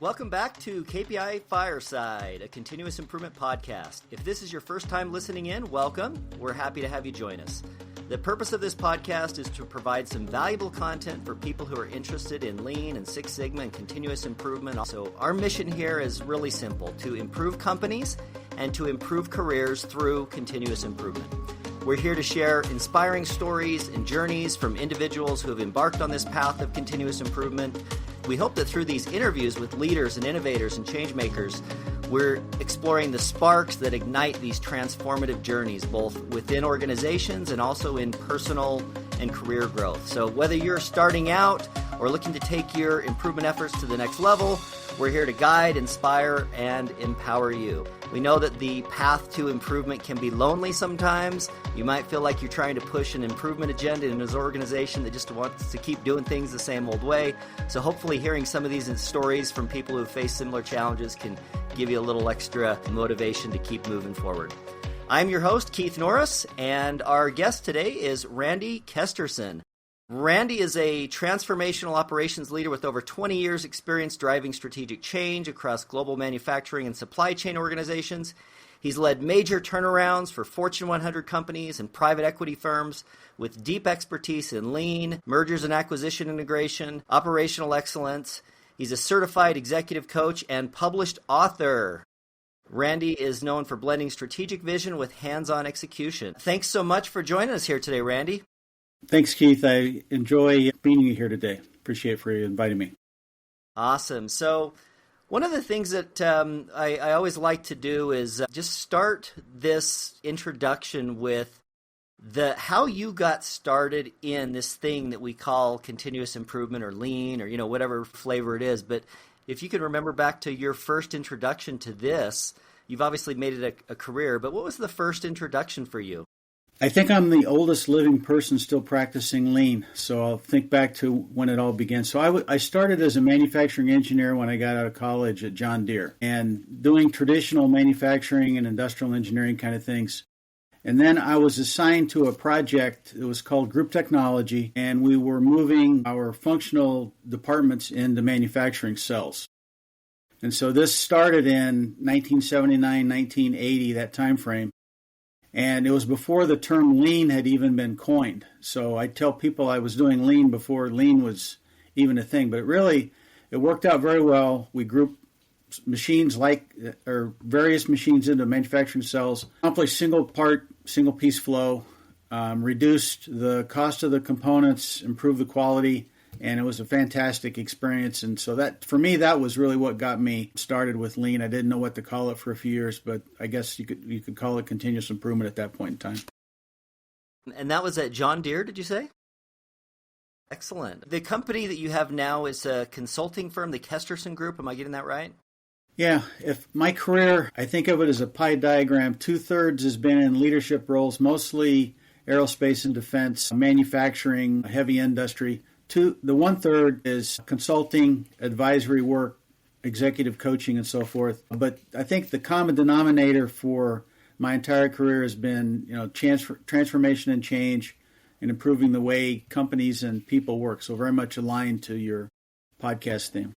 Welcome back to KPI Fireside, a continuous improvement podcast. If this is your first time listening in, welcome. We're happy to have you join us. The purpose of this podcast is to provide some valuable content for people who are interested in Lean and Six Sigma and continuous improvement. So our mission here is really simple, to improve companies and to improve careers through continuous improvement. We're here to share inspiring stories and journeys from individuals who have embarked on this path of continuous improvement. We hope that through these interviews with leaders and innovators and change makers, we're exploring the sparks that ignite these transformative journeys, both within organizations and also in personal and career growth. So whether you're starting out or looking to take your improvement efforts to the next level, we're here to guide, inspire, and empower you. We know that the path to improvement can be lonely sometimes. You might feel like you're trying to push an improvement agenda in an organization that just wants to keep doing things the same old way. So hopefully hearing some of these stories from people who face similar challenges can give you a little extra motivation to keep moving forward. I'm your host, Keith Norris, and our guest today is Randy Kesterson. Randy is a transformational operations leader with over 20 years experience driving strategic change across global manufacturing and supply chain organizations. He's led major turnarounds for Fortune 100 companies and private equity firms with deep expertise in lean, mergers and acquisition integration, operational excellence. He's a certified executive coach and published author. Randy is known for blending strategic vision with hands-on execution. Thanks so much for joining us here today, Randy. Thanks, Keith. I enjoy being here today. Appreciate for you inviting me. Awesome. So one of the things that I always like to do is just start this introduction with how you got started in this thing that we call continuous improvement or lean or, whatever flavor it is. But if you can remember back to your first introduction to this, you've obviously made it a career, but what was the first introduction for you? I think I'm the oldest living person still practicing lean, so I'll think back to when it all began. So I started as a manufacturing engineer when I got out of college at John Deere and doing traditional manufacturing and industrial engineering kind of things. And then I was assigned to a project. It was called Group Technology, and we were moving our functional departments into manufacturing cells. And so this started in 1979, 1980, that time frame. And it was before the term lean had even been coined. So I tell people I was doing lean before lean was even a thing. But it worked out very well. We grouped machines various machines into manufacturing cells, accomplished single part, single piece flow, reduced the cost of the components, improved the quality, and it was a fantastic experience. And so that, for me, that was really what got me started with lean. I didn't know what to call it for a few years, but I guess you could call it continuous improvement at that point in time. And that was at John Deere, did you say? Excellent. The company that you have now is a consulting firm, the Kesterson Group. Am I getting that right? Yeah. If my career, I think of it as a pie diagram. 2/3 has been in leadership roles, mostly aerospace and defense, manufacturing, heavy industry. The 1/3 is consulting, advisory work, executive coaching, and so forth. But I think the common denominator for my entire career has been, transformation and change and improving the way companies and people work. So very much aligned to your podcast theme.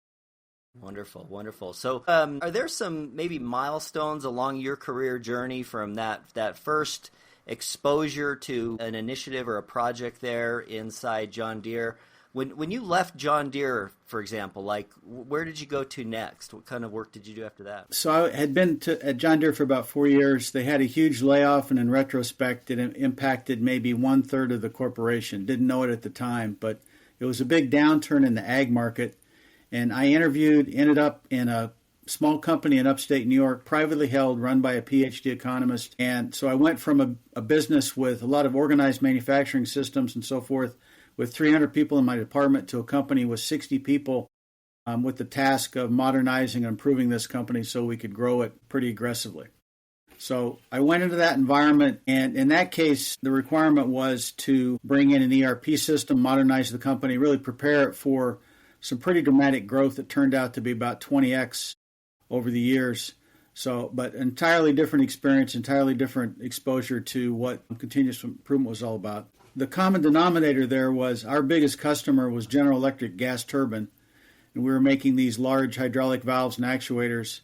Wonderful, wonderful. So are there some maybe milestones along your career journey from that first exposure to an initiative or a project there inside John Deere? When you left John Deere, for example, where did you go to next? What kind of work did you do after that? So I had been at John Deere for about 4 years. They had a huge layoff, and in retrospect, it impacted maybe 1/3 of the corporation. Didn't know it at the time, but it was a big downturn in the ag market. And I ended up in a small company in upstate New York, privately held, run by a PhD economist. And so I went from a business with a lot of organized manufacturing systems and so forth, with 300 people in my department, to a company with 60 people with the task of modernizing and improving this company so we could grow it pretty aggressively. So I went into that environment, and in that case, the requirement was to bring in an ERP system, modernize the company, really prepare it for some pretty dramatic growth that turned out to be about 20x over the years. So, but entirely different experience, entirely different exposure to what continuous improvement was all about. The common denominator there was our biggest customer was General Electric gas turbine, and we were making these large hydraulic valves and actuators,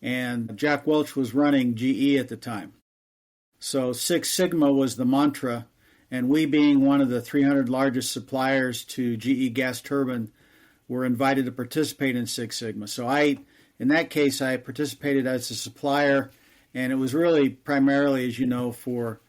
and Jack Welch was running GE at the time. So Six Sigma was the mantra, and we, being one of the 300 largest suppliers to GE gas turbine, were invited to participate in Six Sigma. So in that case, I participated as a supplier, and it was really primarily, as you know, for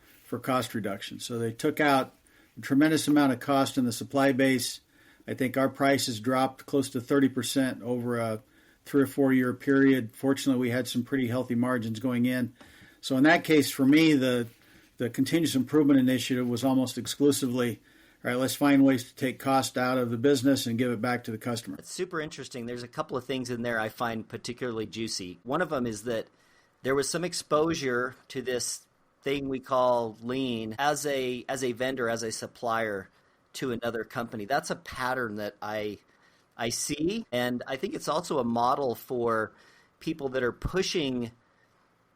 cost reduction. So they took out a tremendous amount of cost in the supply base. I think our prices dropped close to 30% over a 3 or 4 year period. Fortunately, we had some pretty healthy margins going in. So in that case, for me, the continuous improvement initiative was almost exclusively, all right, let's find ways to take cost out of the business and give it back to the customer. It's super interesting. There's a couple of things in there I find particularly juicy. One of them is that there was some exposure to this thing we call lean as a vendor, as a supplier to another company. That's a pattern that I see, and I think it's also a model for people that are pushing,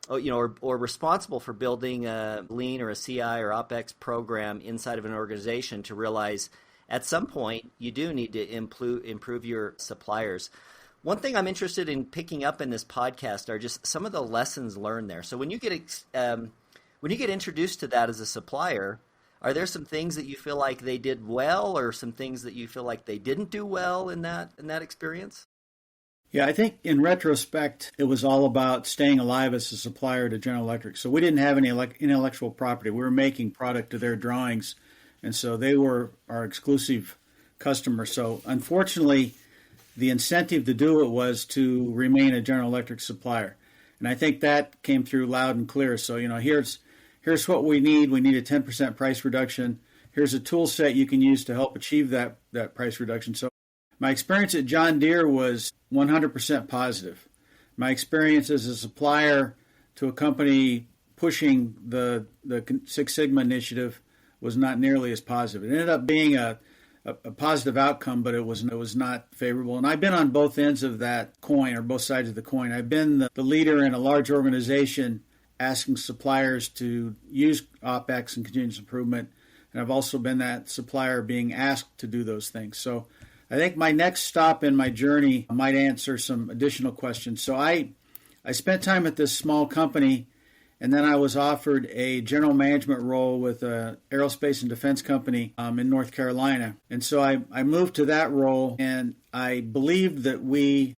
or responsible for building a lean or a CI or OpEx program inside of an organization, to realize at some point you do need to improve your suppliers. One thing I'm interested in picking up in this podcast are just some of the lessons learned there. So when you get introduced to that as a supplier, are there some things that you feel like they did well, or some things that you feel like they didn't do well in that experience? Yeah, I think in retrospect, it was all about staying alive as a supplier to General Electric. So we didn't have any intellectual property. We were making product to their drawings, and so they were our exclusive customer. So unfortunately, the incentive to do it was to remain a General Electric supplier. And I think that came through loud and clear. So, here's what we need. We need a 10% price reduction. Here's a tool set you can use to help achieve that price reduction. So my experience at John Deere was 100% positive. My experience as a supplier to a company pushing the Six Sigma initiative was not nearly as positive. It ended up being a positive outcome, but it was not favorable. And I've been on both ends of that coin, or both sides of the coin. I've been the leader in a large organization asking suppliers to use OpEx and continuous improvement, and I've also been that supplier being asked to do those things. So I think my next stop in my journey might answer some additional questions. So I spent time at this small company, and then I was offered a general management role with an aerospace and defense company in North Carolina. And so I moved to that role, and I believed that we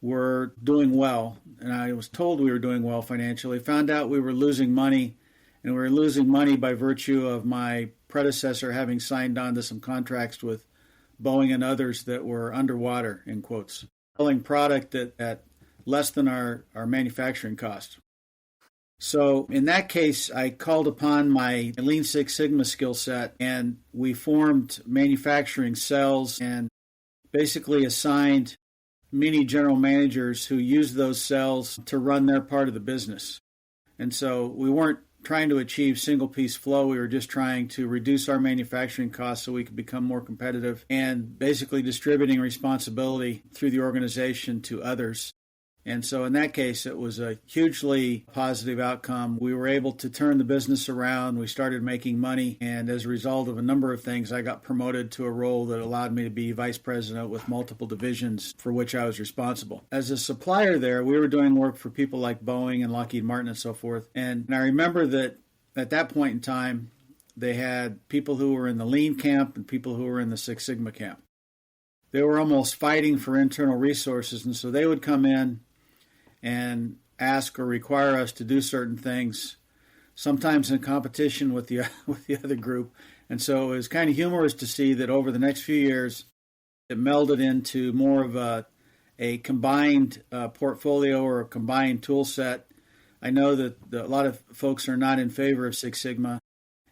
were doing well, and I was told we were doing well financially. Found out we were losing money, and we were losing money by virtue of my predecessor having signed on to some contracts with Boeing and others that were underwater, in quotes, selling product at less than our manufacturing cost. So in that case, I called upon my Lean Six Sigma skill set, and we formed manufacturing cells and basically assigned many general managers who used those cells to run their part of the business. And so we weren't trying to achieve single piece flow. We were just trying to reduce our manufacturing costs so we could become more competitive, and basically distributing responsibility through the organization to others. And so in that case, it was a hugely positive outcome. We were able to turn the business around. We started making money. And as a result of a number of things, I got promoted to a role that allowed me to be vice president with multiple divisions for which I was responsible. As a supplier there, we were doing work for people like Boeing and Lockheed Martin and so forth. And I remember that at that point in time, they had people who were in the Lean camp and people who were in the Six Sigma camp. They were almost fighting for internal resources. And so they would come in and ask or require us to do certain things, sometimes in competition with the other group. And so it was kind of humorous to see that over the next few years, it melded into more of a combined portfolio or a combined tool set. I know that a lot of folks are not in favor of Six Sigma,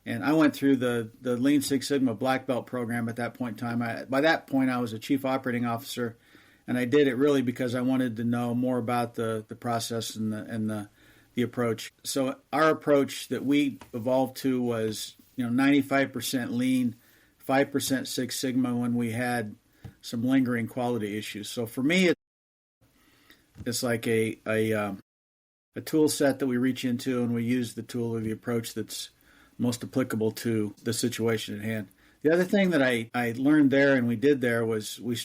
and I went through the Lean Six Sigma Black Belt program at that point in time. By that point, I was a chief operating officer, and I did it really because I wanted to know more about the process and the approach. So our approach that we evolved to was 95% Lean, 5% Six Sigma when we had some lingering quality issues. So for me, it's like a tool set that we reach into, and we use the tool or the approach that's most applicable to the situation at hand. The other thing that I learned there and we did there was we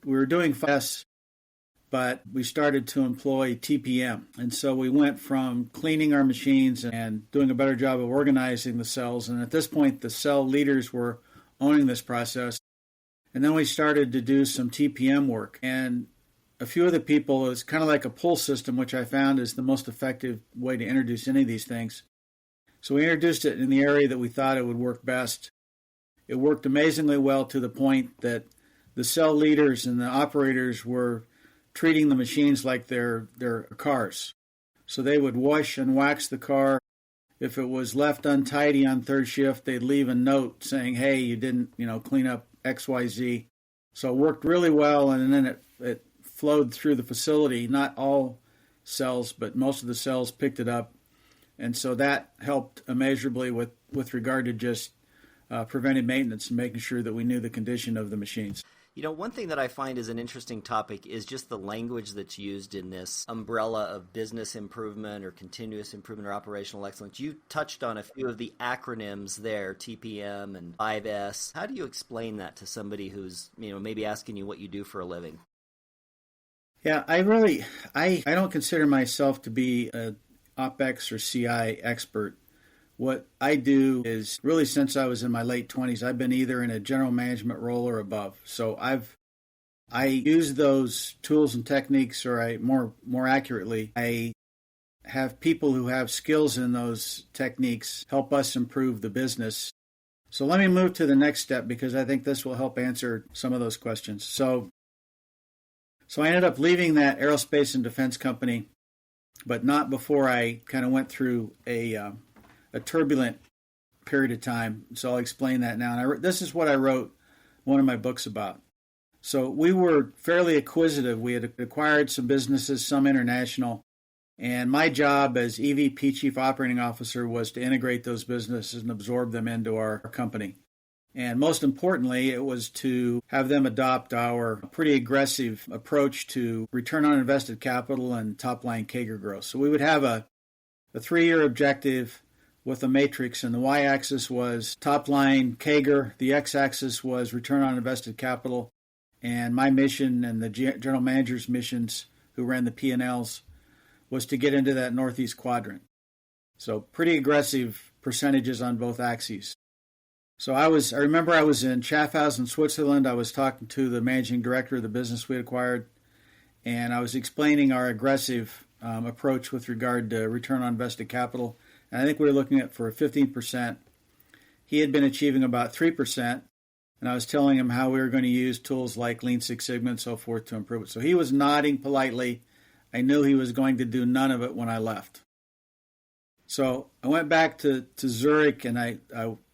were doing FS, but we started to employ TPM. And so we went from cleaning our machines and doing a better job of organizing the cells. And at this point, the cell leaders were owning this process. And then we started to do some TPM work. And a few of the people, it's kind of like a pull system, which I found is the most effective way to introduce any of these things. So we introduced it in the area that we thought it would work best. It worked amazingly well to the point that the cell leaders and the operators were treating the machines like they're cars. So they would wash and wax the car. If it was left untidy on third shift, they'd leave a note saying, hey, you didn't, clean up XYZ. So it worked really well, and then it flowed through the facility. Not all cells, but most of the cells picked it up. And so that helped immeasurably with regard to just preventive maintenance and making sure that we knew the condition of the machines. One thing that I find is an interesting topic is just the language that's used in this umbrella of business improvement or continuous improvement or operational excellence. You touched on a few of the acronyms there, TPM and 5S. How do you explain that to somebody who's, maybe asking you what you do for a living? Yeah, I don't consider myself to be an OpEx or CI expert. What I do is really since I was in my late 20s, I've been either in a general management role or above. So I use those tools and techniques, or more accurately, I have people who have skills in those techniques help us improve the business. So let me move to the next step because I think this will help answer some of those questions. So I ended up leaving that aerospace and defense company, but not before I kind of went through a turbulent period of time. So I'll explain that now. And this is what I wrote one of my books about. So we were fairly acquisitive. We had acquired some businesses, some international. And my job as EVP, Chief Operating Officer, was to integrate those businesses and absorb them into our company. And most importantly, it was to have them adopt our pretty aggressive approach to return on invested capital and top-line CAGR growth. So we would have a 3-year objective with a matrix, and the y-axis was top-line CAGR, the x-axis was return on invested capital, and my mission and the general manager's missions, who ran the P&Ls, was to get into that northeast quadrant. So pretty aggressive percentages on both axes. So I remember I was in Schaffhausen, Switzerland. I was talking to the managing director of the business we had acquired, and I was explaining our aggressive approach with regard to return on invested capital. And I think we were looking at for 15%. He had been achieving about 3%, and I was telling him how we were going to use tools like Lean Six Sigma and so forth to improve it. So he was nodding politely. I knew he was going to do none of it when I left. So I went back to Zurich, and I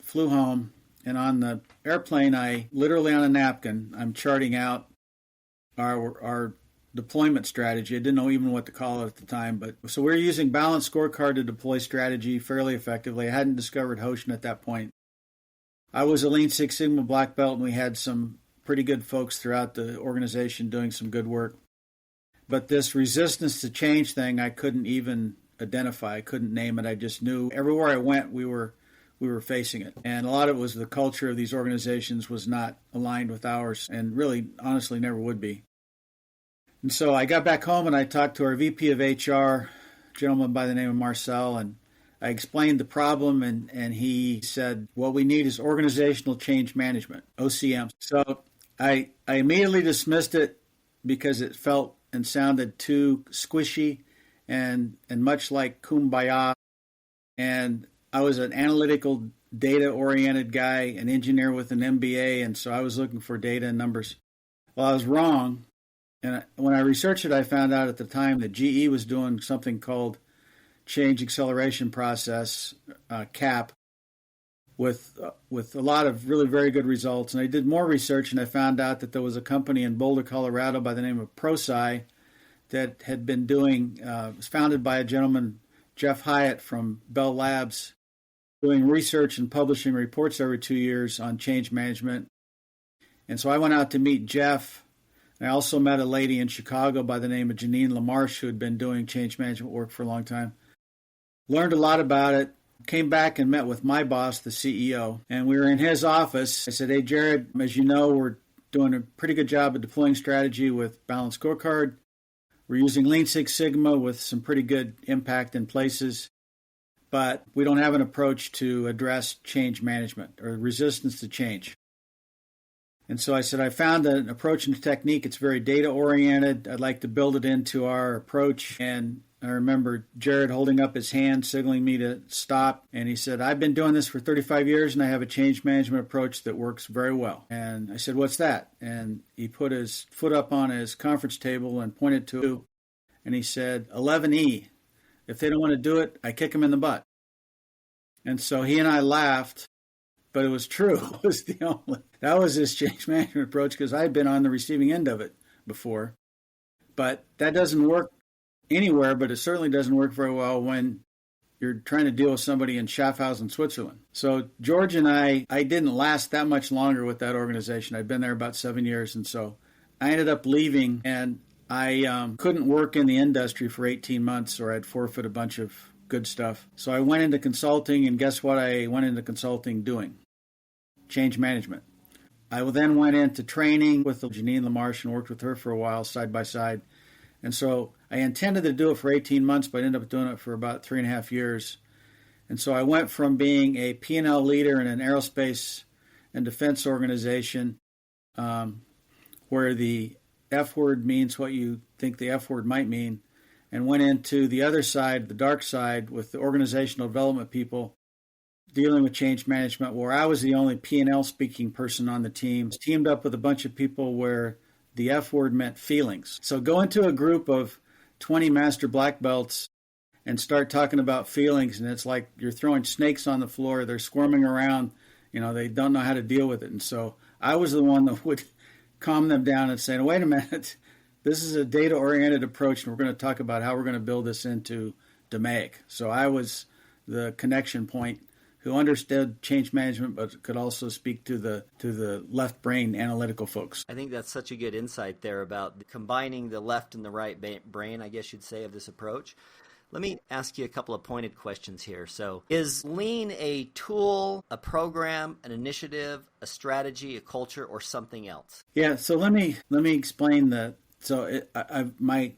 flew home, and on the airplane, I literally on a napkin, I'm charting out our deployment strategy. I didn't know even what to call it at the time, but so we were using balanced scorecard to deploy strategy fairly effectively. I hadn't discovered Hoshin at that point. I was a Lean Six Sigma black belt, and we had some pretty good folks throughout the organization doing some good work. But this resistance to change thing, I couldn't even identify. I couldn't name it. I just knew everywhere I went, we were facing it. And a lot of it was the culture of these organizations was not aligned with ours, and really, honestly, never would be. And so I got back home and I talked to our VP of HR, a gentleman by the name of Marcel, and I explained the problem, and he said, what we need is organizational change management, OCM. So I immediately dismissed it because it felt and sounded too squishy and much like kumbaya. And I was an analytical, data-oriented guy, an engineer with an MBA, and so I was looking for data and numbers. Well, I was wrong. And when I researched it, I found out at the time that GE was doing something called Change Acceleration Process, CAP, with a lot of really very good results. And I did more research, and I found out that there was a company in Boulder, Colorado by the name of ProSci that had been doing, was founded by a gentleman, Jeff Hyatt from Bell Labs, doing research and publishing reports every 2 years on change management. And so I went out to meet Jeff. I also met a lady in Chicago by the name of Janine LaMarche, who had been doing change management work for a long time. Learned a lot about it, came back and met with my boss, the CEO, and we were in his office. I said, hey, Jared, as you know, we're doing a pretty good job of deploying strategy with Balanced Scorecard. We're using Lean Six Sigma with some pretty good impact in places, but we don't have an approach to address change management or resistance to change. And so I said, I found an approach and a technique. It's very data-oriented. I'd like to build it into our approach. And I remember Jared holding up his hand, signaling me to stop. And he said, I've been doing this for 35 years, and I have a change management approach that works very well. And I said, what's that? And he put his foot up on his conference table and pointed to, and he said, 11E. If they don't want to do it, I kick them in the butt. And so he and I laughed. But it was true. That was his change management approach, because I'd been on the receiving end of it before. But that doesn't work anywhere, but it certainly doesn't work very well when you're trying to deal with somebody in Schaffhausen, Switzerland. So George and I didn't last that much longer with that organization. I'd been there about 7 years, and so I ended up leaving, and I couldn't work in the industry for 18 months or I'd forfeit a bunch of good stuff. So I went into consulting, and guess what I went into consulting doing? Change management. I then went into training with Janine LaMarche and worked with her for a while side by side. And so I intended to do it for 18 months, but I ended up doing it for about 3.5 years. And so I went from being a P&L leader in an aerospace and defense organization where the F word means what you think the F word might mean, and went into the other side, the dark side, with the organizational development people dealing with change management, where I was the only P&L speaking person on the team. Teamed up with a bunch of people where the F word meant feelings. So go into a group of 20 master black belts and start talking about feelings, and it's like you're throwing snakes on the floor. They're squirming around. They don't know how to deal with it. And so I was the one that would calm them down and say, wait a minute, this is a data-oriented approach, and we're going to talk about how we're going to build this into DMAIC. So I was the connection point who understood change management but could also speak to the left brain analytical folks. I think that's such a good insight there about combining the left and the right brain, I guess you'd say, of this approach. Let me ask you a couple of pointed questions here. So is Lean a tool, a program, an initiative, a strategy, a culture, or something else? Yeah, so let me explain that. So my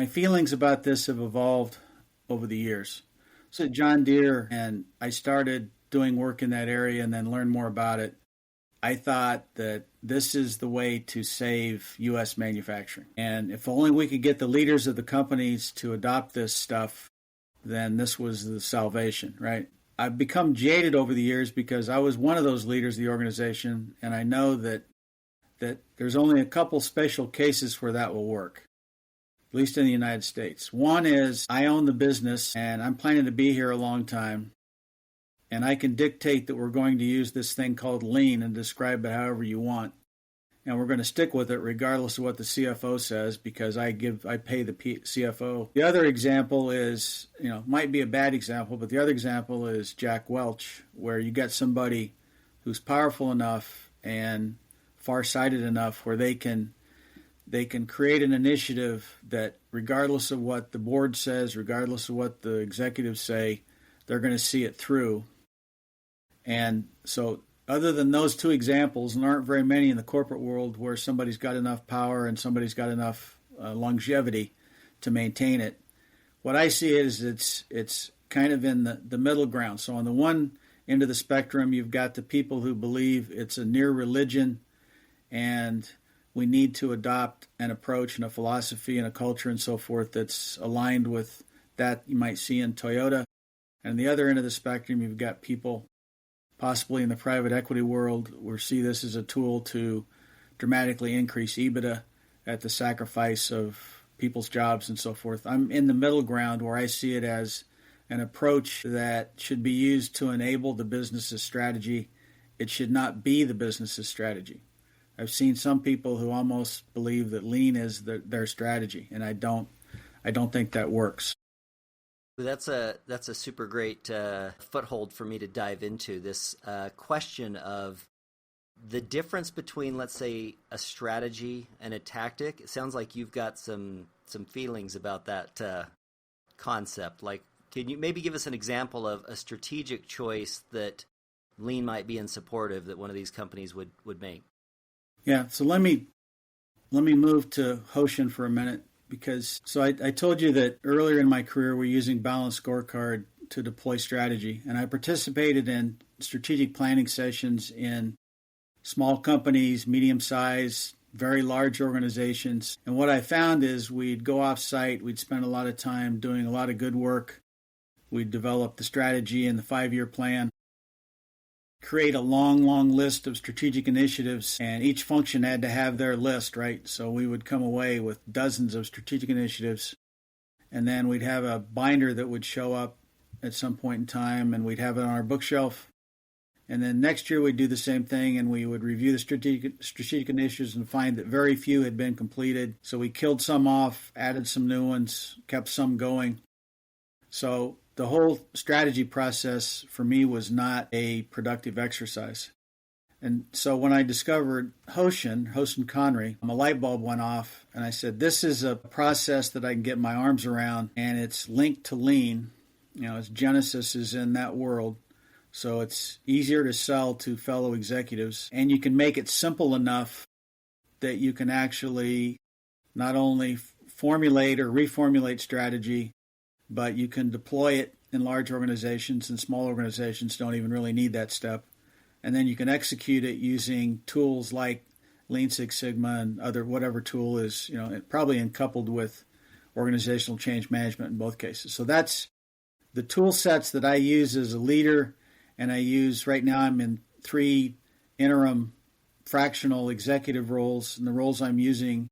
feelings about this have evolved over the years. So John Deere, and I started doing work in that area and then learned more about it. I thought that this is the way to save U.S. manufacturing. And if only we could get the leaders of the companies to adopt this stuff, then this was the salvation, right? I've become jaded over the years because I was one of those leaders of the organization, and I know that there's only a couple special cases where that will work, at least in the United States. One is I own the business, and I'm planning to be here a long time, and I can dictate that we're going to use this thing called Lean and describe it however you want, and we're going to stick with it regardless of what the CFO says because I pay the CFO. The other example is, might be a bad example, but the other example is Jack Welch, where you get somebody who's powerful enough and far-sighted enough where they can create an initiative that regardless of what the board says, regardless of what the executives say, they're going to see it through. And so other than those two examples, and there aren't very many in the corporate world where somebody's got enough power and somebody's got enough longevity to maintain it, what I see is it's kind of in the middle ground. So on the one end of the spectrum, you've got the people who believe it's a near religion and we need to adopt an approach and a philosophy and a culture and so forth that's aligned with that you might see in Toyota. And the other end of the spectrum, you've got people possibly in the private equity world who see this as a tool to dramatically increase EBITDA at the sacrifice of people's jobs and so forth. I'm in the middle ground where I see it as an approach that should be used to enable the business's strategy. It should not be the business's strategy. I've seen some people who almost believe that Lean is their strategy, and I don't think that works. That's a super great foothold for me to dive into this question of the difference between, let's say, a strategy and a tactic. It sounds like you've got some feelings about that concept. Like, Can you maybe give us an example of a strategic choice that Lean might be in support of that one of these companies would make? Yeah, so let me move to Hoshin for a minute because I told you that earlier in my career we're using balanced scorecard to deploy strategy, and I participated in strategic planning sessions in small companies, medium-sized, very large organizations. And what I found is we'd go off-site, we'd spend a lot of time doing a lot of good work. We'd develop the strategy and the 5-year plan, create a long list of strategic initiatives, and each function had to have their list, right? So we would come away with dozens of strategic initiatives, and then we'd have a binder that would show up at some point in time, and we'd have it on our bookshelf. And then next year we'd do the same thing, and we would review the strategic initiatives and find that very few had been completed. So we killed some off, added some new ones, kept some going. So the whole strategy process for me was not a productive exercise. And so when I discovered Hoshin Kanri, a light bulb went off, and I said, this is a process that I can get my arms around, and it's linked to Lean. Its genesis is in that world. So it's easier to sell to fellow executives, and you can make it simple enough that you can actually not only formulate or reformulate strategy, but you can deploy it in large organizations, and small organizations don't even really need that step. And then you can execute it using tools like Lean Six Sigma and other whatever tool is, probably coupled with organizational change management in both cases. So that's the tool sets that I use as a leader. And I use, right now I'm in 3 interim fractional executive roles, and the roles I'm using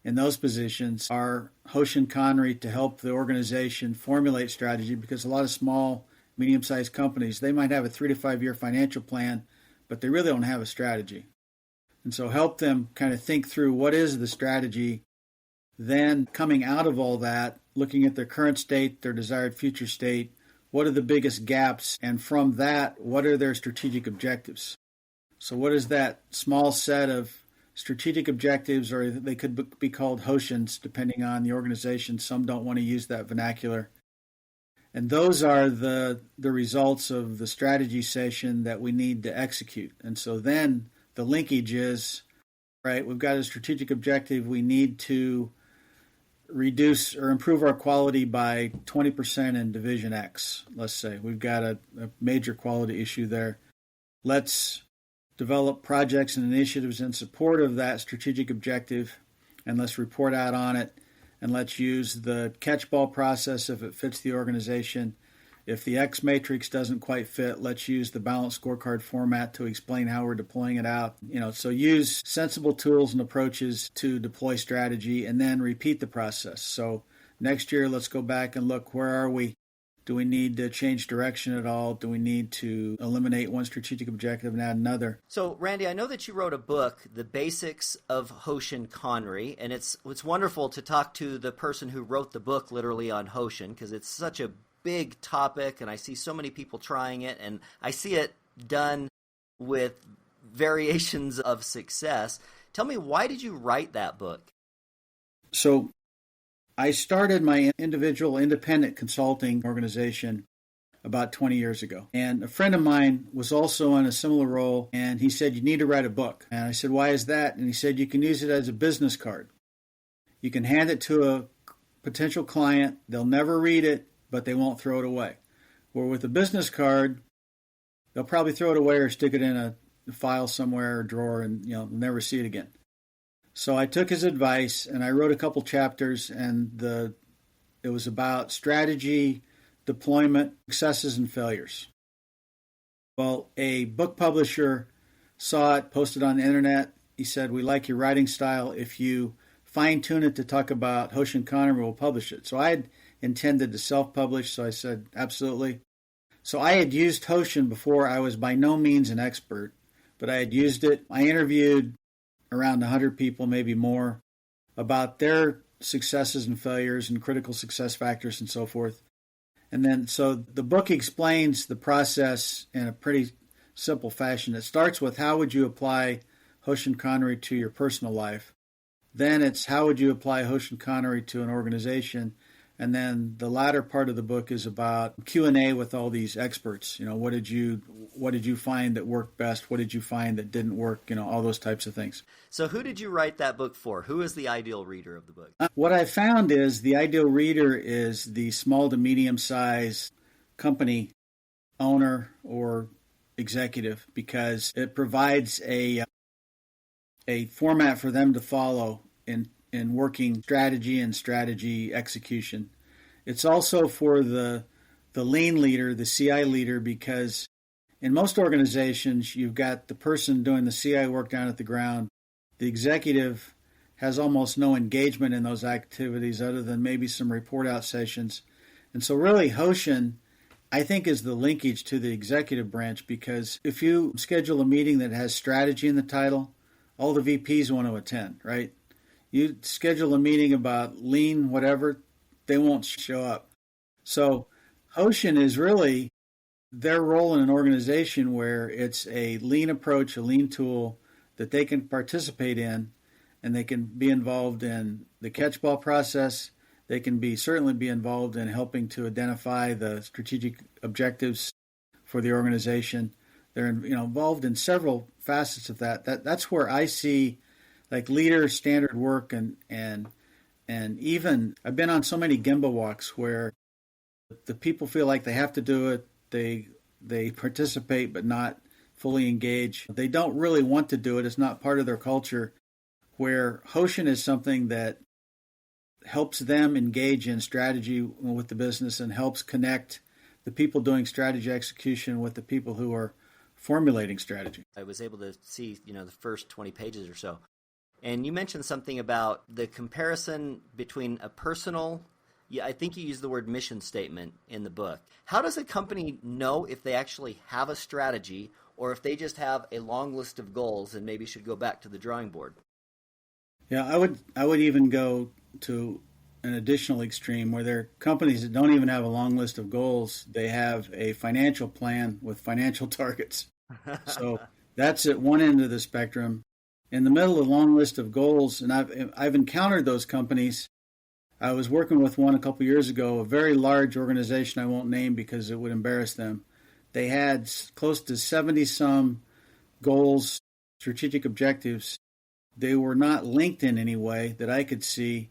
in those positions are Hoshin Kanri to help the organization formulate strategy, because a lot of small, medium-sized companies, they might have a 3 to 5 year financial plan, but they really don't have a strategy. And so help them kind of think through what is the strategy, then coming out of all that, looking at their current state, their desired future state, what are the biggest gaps? And from that, what are their strategic objectives? So what is that small set of strategic objectives, or they could be called Hoshins, depending on the organization. Some don't want to use that vernacular. And those are the results of the strategy session that we need to execute. And so then the linkage is, right, we've got a strategic objective. We need to reduce or improve our quality by 20% in Division X, let's say. We've got a major quality issue there. Let's develop projects and initiatives in support of that strategic objective, and let's report out on it, and let's use the catch-ball process if it fits the organization. If the X matrix doesn't quite fit, let's use the balanced scorecard format to explain how we're deploying it out. So use sensible tools and approaches to deploy strategy, and then repeat the process. So next year, let's go back and look, where are we? Do we need to change direction at all? Do we need to eliminate one strategic objective and add another? So, Randy, I know that you wrote a book, The Basics of Hoshin Kanri, and it's wonderful to talk to the person who wrote the book literally on Hoshin, because it's such a big topic, and I see so many people trying it, and I see it done with variations of success. Tell me, why did you write that book? So I started my individual independent consulting organization about 20 years ago. And a friend of mine was also in a similar role, and he said, you need to write a book. And I said, why is that? And he said, you can use it as a business card. You can hand it to a potential client. They'll never read it, but they won't throw it away. Where with a business card, they'll probably throw it away or stick it in a file somewhere or drawer, and never see it again. So I took his advice, and I wrote a couple chapters, and it was about strategy, deployment, successes, and failures. Well, a book publisher saw it, posted on the internet. He said, we like your writing style. If you fine-tune it to talk about Hoshin Kanri, we'll publish it. So I had intended to self-publish, so I said, absolutely. So I had used Hoshin before. I was by no means an expert, but I had used it. I interviewed around 100 people, maybe more, about their successes and failures and critical success factors and so forth. And then, so the book explains the process in a pretty simple fashion. It starts with, how would you apply Hoshin Kanri to your personal life? Then it's, how would you apply Hoshin Kanri to an organization? And then the latter part of the book is about Q&A with all these experts. What did you find that worked best? What did you find that didn't work? All those types of things. So who did you write that book for? Who is the ideal reader of the book? What I found is the ideal reader is the small to medium-sized company owner or executive, because it provides a format for them to follow in working strategy and strategy execution. It's also for the lean leader, the CI leader, because in most organizations, you've got the person doing the CI work down at the ground. The executive has almost no engagement in those activities other than maybe some report out sessions. And so really Hoshin, I think, is the linkage to the executive branch, because if you schedule a meeting that has strategy in the title, all the VPs want to attend, right? You schedule a meeting about lean, whatever, they won't show up. So Hoshin is really their role in an organization where it's a lean approach, a lean tool that they can participate in, and they can be involved in the catchball process. They can certainly be involved in helping to identify the strategic objectives for the organization. They're involved in several facets of that. That's where I see like leader standard work, and even I've been on so many Gemba walks where the people feel like they have to do it. They participate but not fully engage. They don't really want to do it. It's not part of their culture. Where Hoshin is something that helps them engage in strategy with the business and helps connect the people doing strategy execution with the people who are formulating strategy. I was able to see, the first 20 pages or so. And you mentioned something about the comparison between a personal, I think you used the word mission statement in the book. How does a company know if they actually have a strategy or if they just have a long list of goals and maybe should go back to the drawing board? Yeah, I would even go to an additional extreme where there are companies that don't even have a long list of goals. They have a financial plan with financial targets. So that's at one end of the spectrum. In the middle of a long list of goals, and I've encountered those companies. I was working with one a couple years ago, a very large organization I won't name because it would embarrass them. They had close to 70-some goals, strategic objectives. They were not linked in any way that I could see,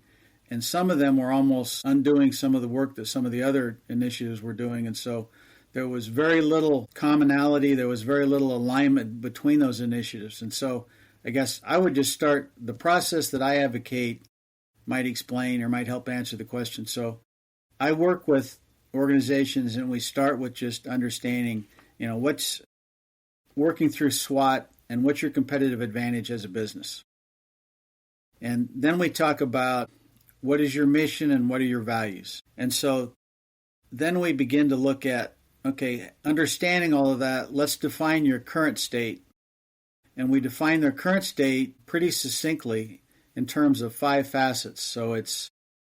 and some of them were almost undoing some of the work that some of the other initiatives were doing, and so there was very little commonality, there was very little alignment between those initiatives. And so I guess I would just start the process that I advocate might explain or might help answer the question. So I work with organizations and we start with just understanding, what's working through SWOT and what's your competitive advantage as a business. And then we talk about what is your mission and what are your values. And so then we begin to look at, okay, understanding all of that, let's define your current state. And we define their current state pretty succinctly in terms of 5 facets. So it's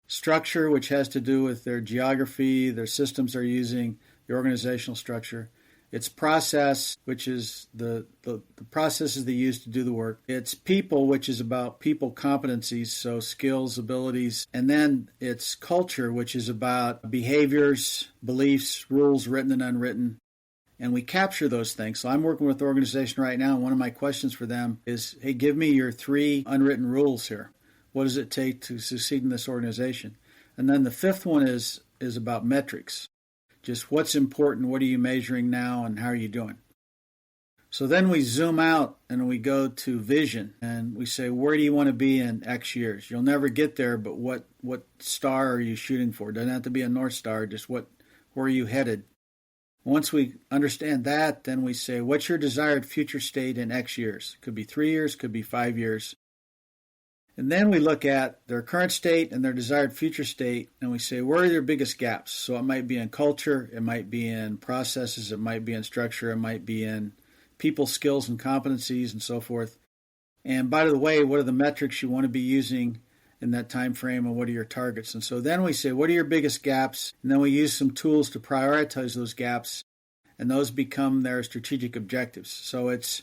structure, which has to do with their geography, their systems they're using, the organizational structure. It's process, which is the processes they use to do the work. It's people, which is about people competencies, so skills, abilities. And then it's culture, which is about behaviors, beliefs, rules, written and unwritten. And we capture those things. So I'm working with an organization right now, and one of my questions for them is, hey, give me your 3 unwritten rules here. What does it take to succeed in this organization? And then the 5th one is about metrics. Just what's important, what are you measuring now, and how are you doing? So then we zoom out and we go to vision, and we say, where do you want to be in X years? You'll never get there, but what star are you shooting for? It doesn't have to be a North Star, just where are you headed? Once we understand that, then we say, what's your desired future state in X years? Could be 3 years, could be 5 years. And then we look at their current state and their desired future state, and we say, where are their biggest gaps? So it might be in culture, it might be in processes, it might be in structure, it might be in people skills and competencies and so forth. And by the way, what are the metrics you want to be using in that time frame, and what are your targets? And so then we say, what are your biggest gaps? And then we use some tools to prioritize those gaps, and those become their strategic objectives. So it's,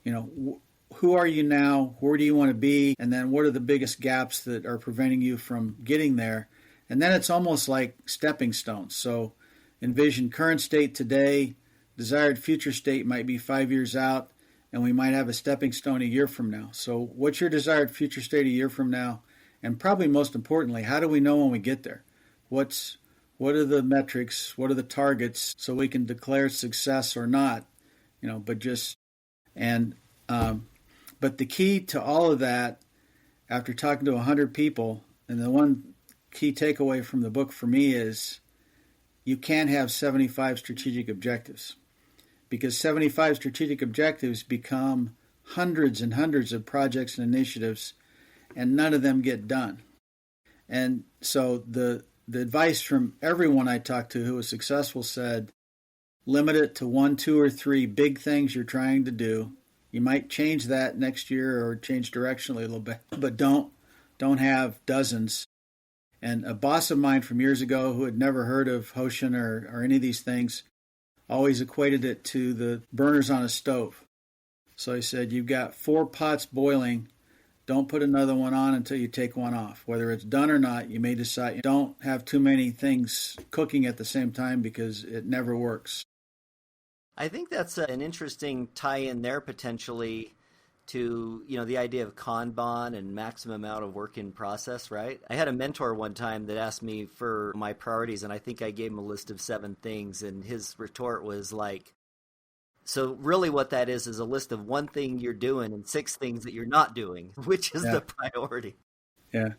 who are you now? Where do you want to be? And then what are the biggest gaps that are preventing you from getting there? And then it's almost like stepping stones. So envision current state today, desired future state might be 5 years out, and we might have a stepping stone a year from now. So what's your desired future state a year from now? And probably most importantly, how do we know when we get there? What are the metrics? What are the targets so we can declare success or not? But the key to all of that, after talking to 100 people, and the one key takeaway from the book for me is you can't have 75 strategic objectives, because 75 strategic objectives become hundreds and hundreds of projects and initiatives, and none of them get done. And so the advice from everyone I talked to who was successful said, limit it to 1, 2, or 3 big things you're trying to do. You might change that next year or change directionally a little bit, but don't have dozens. And a boss of mine from years ago who had never heard of Hoshin or any of these things always equated it to the burners on a stove. So he said, you've got 4 pots boiling. Don't put another one on until you take one off. Whether it's done or not, you may decide. You don't have too many things cooking at the same time because it never works. I think that's an interesting tie-in there potentially to, the idea of Kanban and maximum amount of work in process, right? I had a mentor one time that asked me for my priorities, and I think I gave him a list of 7 things, and his retort was like, so really what that is a list of 1 thing you're doing and 6 things that you're not doing, which is the priority. Yeah.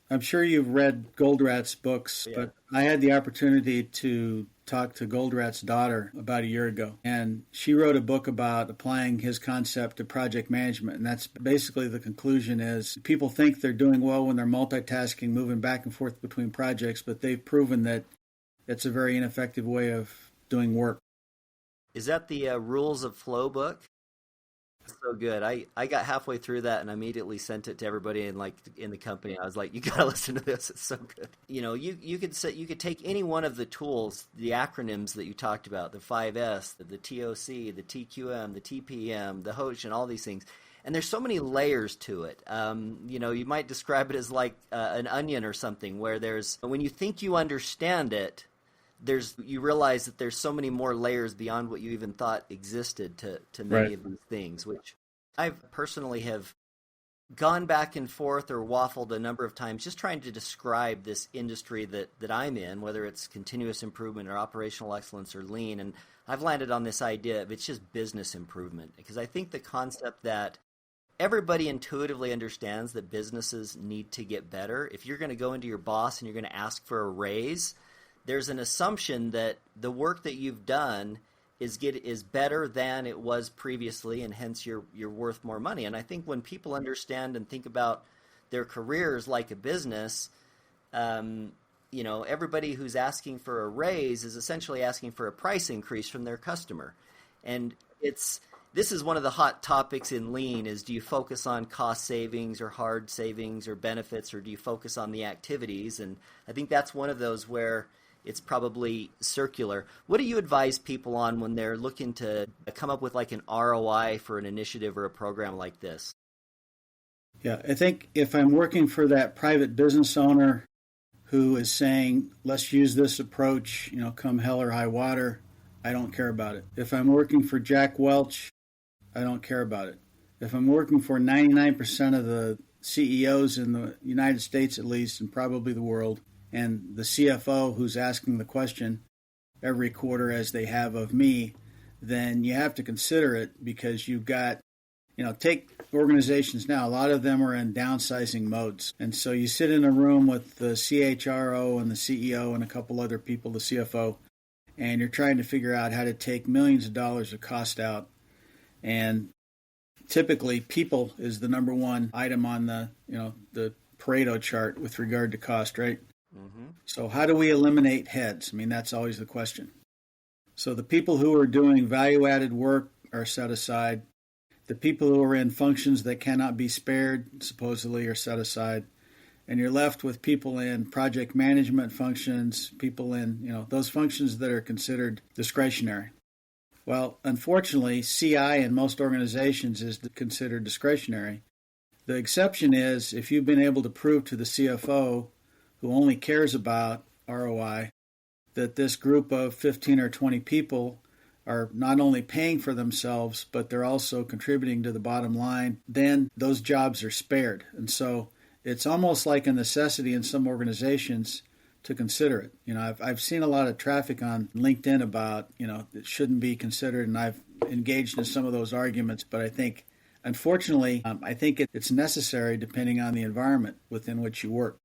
I'm sure you've read Goldratt's books, but I had the opportunity to talk to Goldratt's daughter about a year ago, and she wrote a book about applying his concept to project management, and that's basically the conclusion is people think they're doing well when they're multitasking, moving back and forth between projects, but they've proven that it's a very ineffective way of doing work. Is that the Rules of Flow book? So good. I got halfway through that and immediately sent it to everybody in the company. I was like, you got to listen to this. It's so good. You could take any one of the tools, the acronyms that you talked about, the 5S, the TOC, the TQM, the TPM, the Hoshin, all these things. And there's so many layers to it. You might describe it as like an onion or something where when you think you understand it, you realize that there's so many more layers beyond what you even thought existed to many of these things, which I personally have gone back and forth or waffled a number of times just trying to describe this industry that I'm in, whether it's continuous improvement or operational excellence or lean. And I've landed on this idea of it's just business improvement, because I think the concept that everybody intuitively understands that businesses need to get better. If you're going to go into your boss and you're going to ask for a raise, there's an assumption that the work that you've done is better than it was previously, and hence you're worth more money. And I think when people understand and think about their careers like a business, everybody who's asking for a raise is essentially asking for a price increase from their customer. And this is one of the hot topics in Lean is, do you focus on cost savings or hard savings or benefits, or do you focus on the activities? And I think that's one of those where it's probably circular. What do you advise people on when they're looking to come up with like an ROI for an initiative or a program like this? Yeah, I think if I'm working for that private business owner who is saying, let's use this approach, come hell or high water, I don't care about it. If I'm working for Jack Welch, I don't care about it. If I'm working for 99% of the CEOs in the United States, at least, and probably the world, and the CFO who's asking the question every quarter as they have of me, then you have to consider it, because you've got, take organizations now, a lot of them are in downsizing modes. And so you sit in a room with the CHRO and the CEO and a couple other people, the CFO, and you're trying to figure out how to take millions of dollars of cost out. And typically people is the number one item on the Pareto chart with regard to cost, right? Mm-hmm. So how do we eliminate heads? I mean, that's always the question. So the people who are doing value-added work are set aside. The people who are in functions that cannot be spared, supposedly, are set aside. And you're left with people in project management functions, people in, those functions that are considered discretionary. Well, unfortunately, CI in most organizations is considered discretionary. The exception is if you've been able to prove to the CFO who only cares about ROI, that this group of 15 or 20 people are not only paying for themselves, but they're also contributing to the bottom line, then those jobs are spared. And so it's almost like a necessity in some organizations to consider it. I've seen a lot of traffic on LinkedIn about, it shouldn't be considered, and I've engaged in some of those arguments, but I think, unfortunately, I think it's necessary depending on the environment within which you work.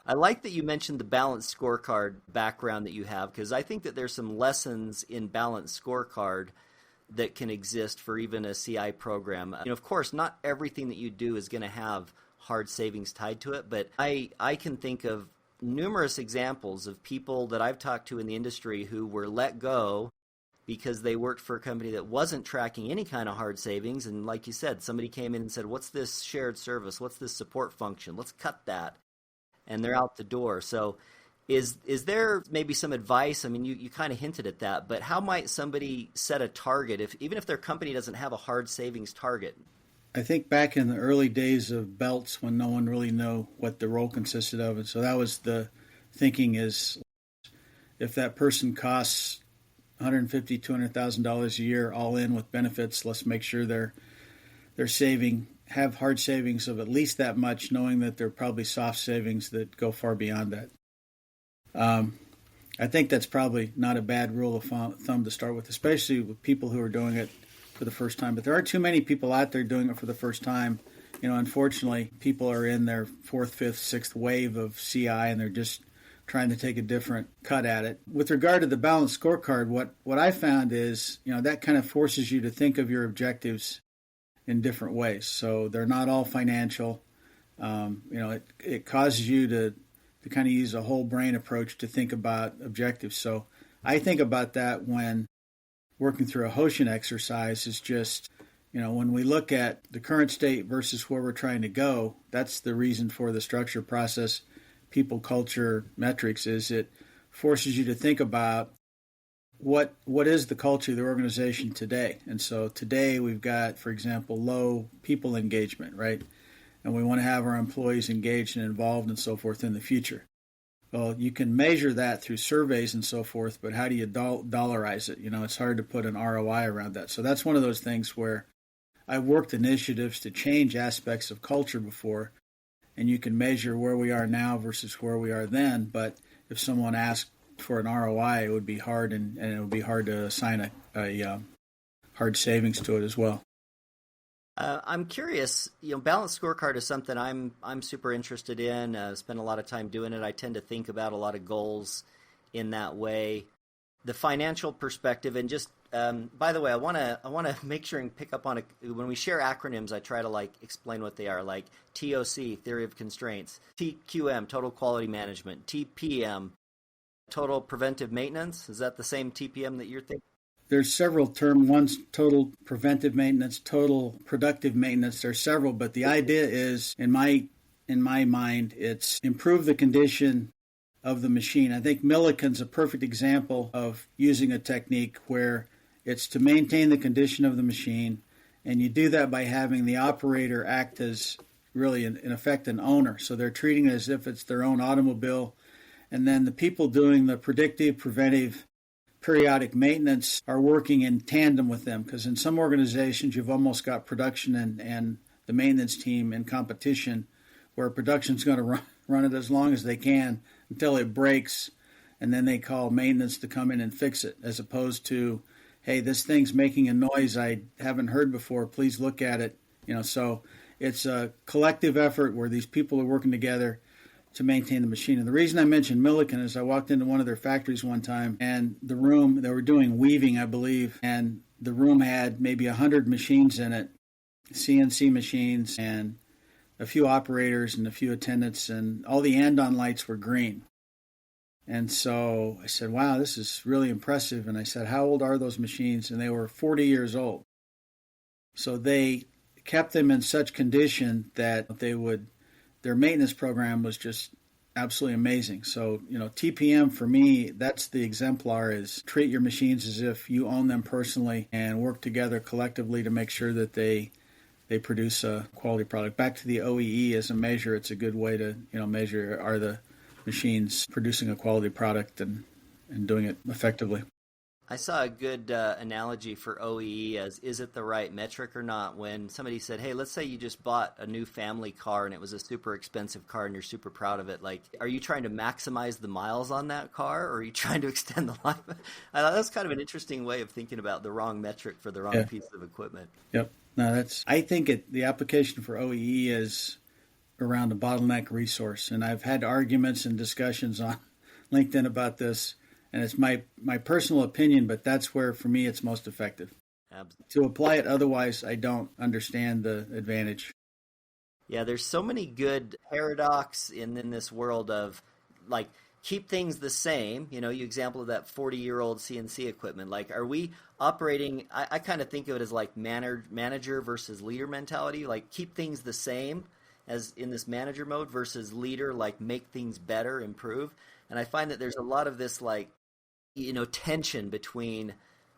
I like that you mentioned the balanced scorecard background that you have, because I think that there's some lessons in balanced scorecard that can exist for even a CI program. Of course, not everything that you do is going to have hard savings tied to it, but I can think of numerous examples of people that I've talked to in the industry who were let go because they worked for a company that wasn't tracking any kind of hard savings. And like you said, somebody came in and said, what's this shared service? What's this support function? Let's cut that. And they're out the door. So is there maybe some advice? I mean, you kind of hinted at that, but how might somebody set a target, even if their company doesn't have a hard savings target? I think back in the early days of belts when no one really knew what the role consisted of. And so that was the thinking, is if that person costs $150,000, $200,000 a year all in with benefits, let's make sure they're have hard savings of at least that much, knowing that there are probably soft savings that go far beyond that. I think that's probably not a bad rule of thumb to start with, especially with people who are doing it for the first time. But there are too many people out there doing it for the first time. Unfortunately, people are in their fourth, fifth, sixth wave of CI, and they're just trying to take a different cut at it. With regard to the balanced scorecard, what I found is, that kind of forces you to think of your objectives in different ways. So they're not all financial. It causes you to kind of use a whole brain approach to think about objectives. So I think about that when working through a Hoshin exercise. Is just, when we look at the current state versus where we're trying to go, that's the reason for the structure, process, people, culture, metrics, is it forces you to think about what is the culture of the organization today. And so today we've got, for example, low people engagement, right? And we want to have our employees engaged and involved and so forth in the future. Well, you can measure that through surveys and so forth, but how do you dollarize it? It's hard to put an ROI around that. So that's one of those things where I've worked initiatives to change aspects of culture before, and you can measure where we are now versus where we are then. But if someone asked for an ROI, it would be hard, and it would be hard to assign a hard savings to it as well. I'm curious. Balanced scorecard is something I'm super interested in. Spend a lot of time doing it. I tend to think about a lot of goals in that way. The financial perspective, and just by the way, I want to make sure and pick up on it. When we share acronyms, I try to explain what they are, like TOC, theory of constraints, TQM, total quality management, TPM, total preventive maintenance. Is that the same TPM that you're thinking? There's several terms. One's total preventive maintenance, total productive maintenance. There's several, but the idea is, in my mind, it's improve the condition of the machine. I think Millikan's a perfect example of using a technique where it's to maintain the condition of the machine, and you do that by having the operator act as really, in effect, an owner. So they're treating it as if it's their own automobile, and then the people doing the predictive, preventive, periodic maintenance are working in tandem with them, because in some organizations you've almost got production and the maintenance team in competition, where production's going to run it as long as they can until it breaks, and then they call maintenance to come in and fix it, as opposed to, hey, this thing's making a noise I haven't heard before, please look at it. So it's a collective effort where these people are working together to maintain the machine. And the reason I mentioned Millikan is I walked into one of their factories one time, and the room, they were doing weaving, I believe, and the room had maybe 100 machines in it, CNC machines, and a few operators and a few attendants, and all the andon lights were green. And so I said, wow, this is really impressive. And I said, how old are those machines? And they were 40 years old. So they kept them in such condition that their maintenance program was just absolutely amazing. So, TPM for me, that's the exemplar, is treat your machines as if you own them personally and work together collectively to make sure that they they produce a quality product. Back to the OEE as a measure, it's a good way to measure, are the machines producing a quality product and doing it effectively. I saw a good analogy for OEE as, is it the right metric or not? When somebody said, hey, let's say you just bought a new family car and it was a super expensive car and you're super proud of it. Like, are you trying to maximize the miles on that car, or are you trying to extend the life? I thought that's kind of an interesting way of thinking about the wrong metric for the wrong piece of equipment. Yep. No, I think the application for OEE is around a bottleneck resource. And I've had arguments and discussions on LinkedIn about this. And it's my personal opinion, but that's where, for me, it's most effective. Absolutely. To apply it otherwise, I don't understand the advantage. Yeah, there's so many good paradox in this world of, like, keep things the same. You example of that 40-year-old CNC equipment. Like, are we operating, I kind of think of it as like manager versus leader mentality. Like, keep things the same as in this manager mode versus leader, like make things better, improve. And I find that there's a lot of this, like, tension between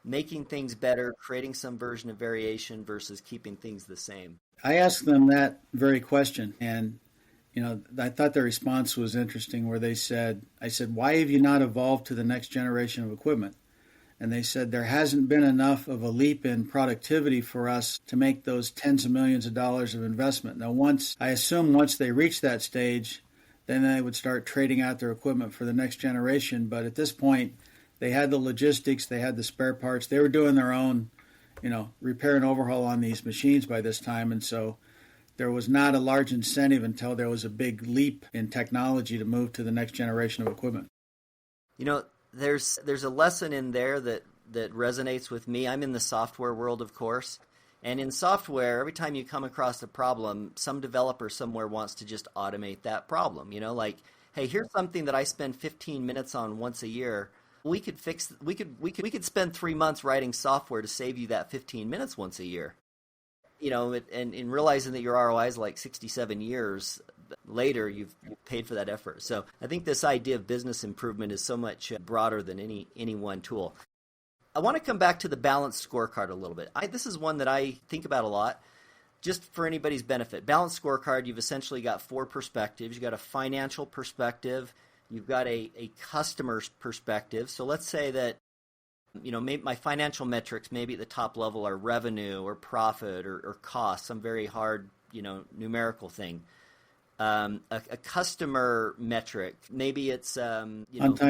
making things better, creating some version of variation versus keeping things the same. I asked them that very question, and I thought their response was interesting, where I said, why have you not evolved to the next generation of equipment? And they said there hasn't been enough of a leap in productivity for us to make those tens of millions of dollars of investment. Now, once they reach that stage, then they would start trading out their equipment for the next generation. But at this point, they had the logistics, they had the spare parts, they were doing their own, repair and overhaul on these machines by this time. And so there was not a large incentive until there was a big leap in technology to move to the next generation of equipment. There's a lesson in there that resonates with me. I'm in the software world, of course. And in software, every time you come across a problem, some developer somewhere wants to just automate that problem. Like, hey, here's something that I spend 15 minutes on once a year. We could spend 3 months writing software to save you that 15 minutes once a year. And in realizing that your ROI is like 67 years later, you've paid for that effort. So I think this idea of business improvement is so much broader than any one tool. I want to come back to the balanced scorecard a little bit. This is one that I think about a lot, just for anybody's benefit. Balanced scorecard, you've essentially got 4 perspectives. You've got a financial perspective. You've got a customer's perspective. So let's say that, maybe my financial metrics maybe at the top level are revenue or profit or cost, some very hard, numerical thing. A customer metric, maybe it's, on-time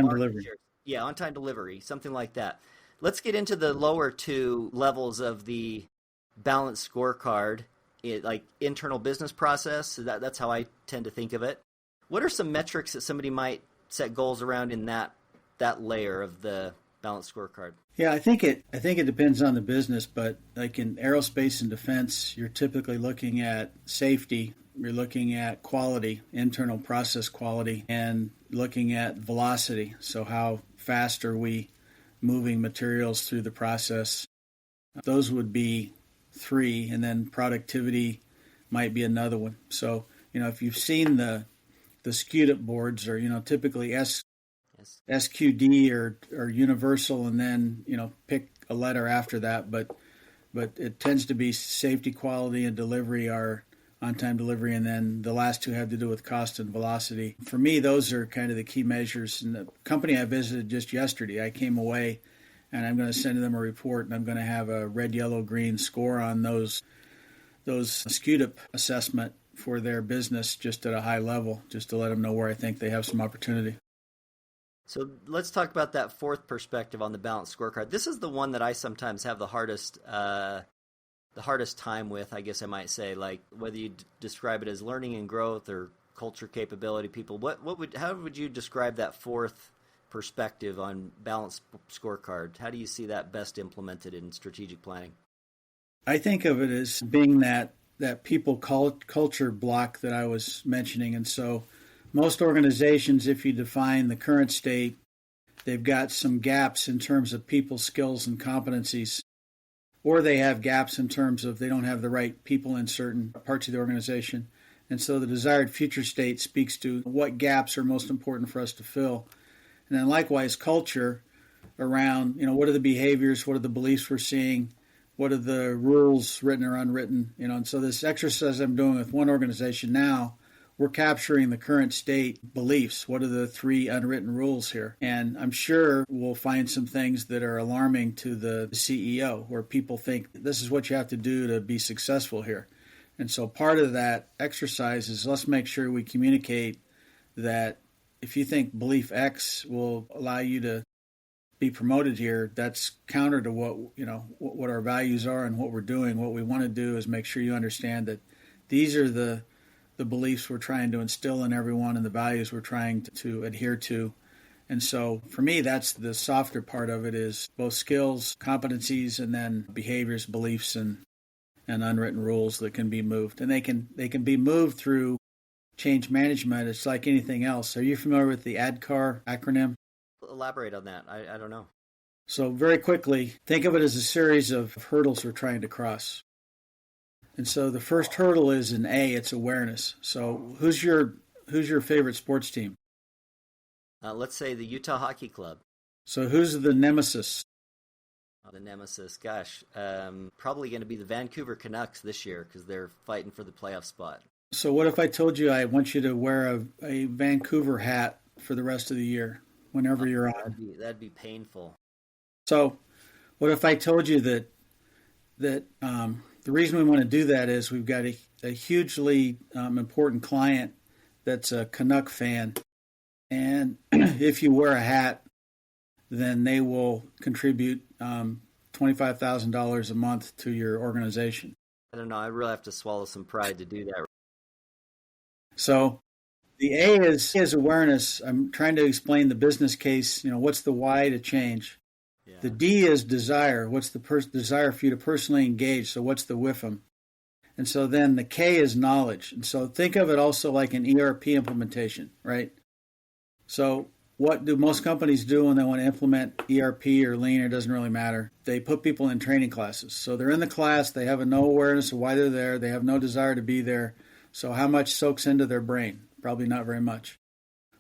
delivery. Yeah, on-time delivery, something like that. Let's get into the lower 2 levels of the balanced scorecard, like internal business process. That's how I tend to think of it. What are some metrics that somebody might set goals around in that layer of the balanced scorecard? Yeah, I think it depends on the business, but like in aerospace and defense, you're typically looking at safety, you're looking at quality, internal process quality, and looking at velocity. So how fast are we moving materials through the process? Those would be 3, and then productivity might be another one. So, if you've seen the SQDIP boards, or typically SQD or universal, and then pick a letter after that, but it tends to be safety, quality, and delivery are on-time delivery, and then the last 2 have to do with cost and velocity. For me, those are kind of the key measures. In the company I visited just yesterday, I came away and I'm going to send them a report, and I'm going to have a red, yellow, green score on those SQDIP assessment for their business, just at a high level, just to let them know where I think they have some opportunity. So let's talk about that 4th perspective on the balanced scorecard. This is the one that I sometimes have the hardest time with, I guess I might say. Like, whether you describe it as learning and growth or culture, capability, people. How would you describe that 4th perspective on balanced scorecard? How do you see that best implemented in strategic planning? I think of it as being that people culture block that I was mentioning. And so most organizations, if you define the current state, they've got some gaps in terms of people skills and competencies, or they have gaps in terms of they don't have the right people in certain parts of the organization. And so the desired future state speaks to what gaps are most important for us to fill. And then likewise, culture around, what are the behaviors, what are the beliefs we're seeing, what are the rules, written or unwritten, and so this exercise I'm doing with one organization now, we're capturing the current state beliefs. What are the 3 unwritten rules here? And I'm sure we'll find some things that are alarming to the CEO, where people think this is what you have to do to be successful here. And so part of that exercise is let's make sure we communicate that if you think belief X will allow you to be promoted here, that's counter to what our values are and what we're doing. What we want to do is make sure you understand that these are the beliefs we're trying to instill in everyone and the values we're trying to adhere to. And so for me, that's the softer part of it, is both skills, competencies, and then behaviors, beliefs, and unwritten rules that can be moved. And they can be moved through change management. It's like anything else. Are you familiar with the ADKAR acronym? Elaborate on that. I don't know. So very quickly, think of it as a series of hurdles we're trying to cross. And so the first hurdle is an A, it's awareness. So who's your favorite sports team? Let's say the Utah Hockey Club. So who's the nemesis? The nemesis, gosh, probably going to be the Vancouver Canucks this year because they're fighting for the playoff spot. So what if I told you I want you to wear a Vancouver hat for the rest of the year, whenever you're on? That'd be painful. So what if I told you that the reason we want to do that is we've got a hugely important client that's a Canuck fan, and if you wear a hat, then they will contribute $25,000 a month to your organization. I don't know. I really have to swallow some pride to do that. So the A is awareness. I'm trying to explain the business case. What's the why to change? Yeah. The D is desire. What's the desire for you to personally engage? So what's the WIFM? And so then the K is knowledge. And so think of it also like an ERP implementation, right? So what do most companies do when they want to implement ERP or Lean? It doesn't really matter. They put people in training classes. So they're in the class. They have no awareness of why they're there. They have no desire to be there. So how much soaks into their brain? Probably not very much.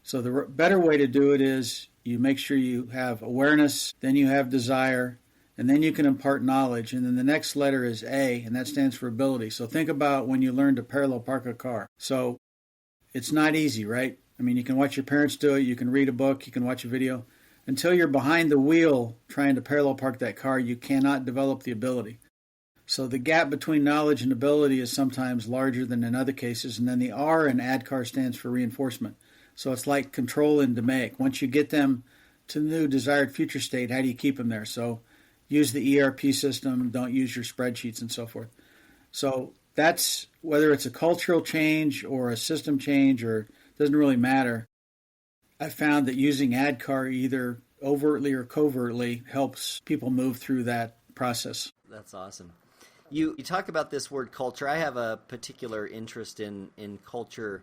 So the better way to do it is you make sure you have awareness, then you have desire, and then you can impart knowledge. And then the next letter is A, and that stands for ability. So think about when you learn to parallel park a car. So it's not easy, right? I mean, you can watch your parents do it, you can read a book, you can watch a video. Until you're behind the wheel trying to parallel park that car, you cannot develop the ability. So the gap between knowledge and ability is sometimes larger than in other cases. And then the R in ADKAR stands for reinforcement. So it's like control in DMAIC. Once you get them to the new desired future state, how do you keep them there? So use the ERP system, don't use your spreadsheets and so forth. So that's, whether it's a cultural change or a system change, or it doesn't really matter. I found that using ADKAR either overtly or covertly helps people move through that process. That's awesome. You talk about this word culture. I have a particular interest in culture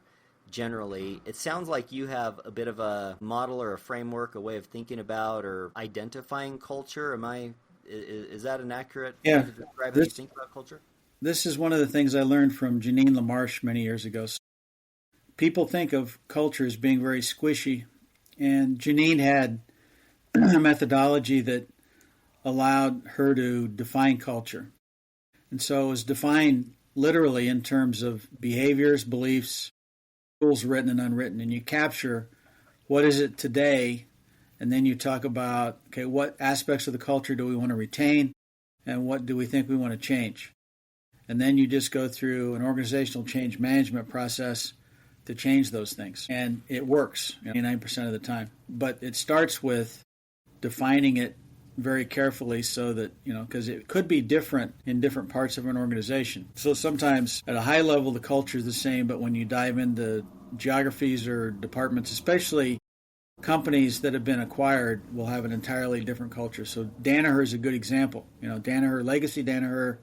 generally. It sounds like you have a bit of a model or a framework, a way of thinking about or identifying culture. Is that an accurate way to describe how you think about culture? This is one of the things I learned from Janine LaMarche many years ago. People think of culture as being very squishy, and Janine had a methodology that allowed her to define culture. And so it was defined literally in terms of behaviors, beliefs, rules written and unwritten. And you capture what is it today, and then you talk about, okay, what aspects of the culture do we want to retain, and what do we think we want to change? And then you just go through an organizational change management process to change those things. And it works 99% of the time. But it starts with defining it very carefully so that, because it could be different in different parts of an organization. So sometimes at a high level, the culture is the same, but when you dive into geographies or departments, especially companies that have been acquired, will have an entirely different culture. So Danaher is a good example. Legacy Danaher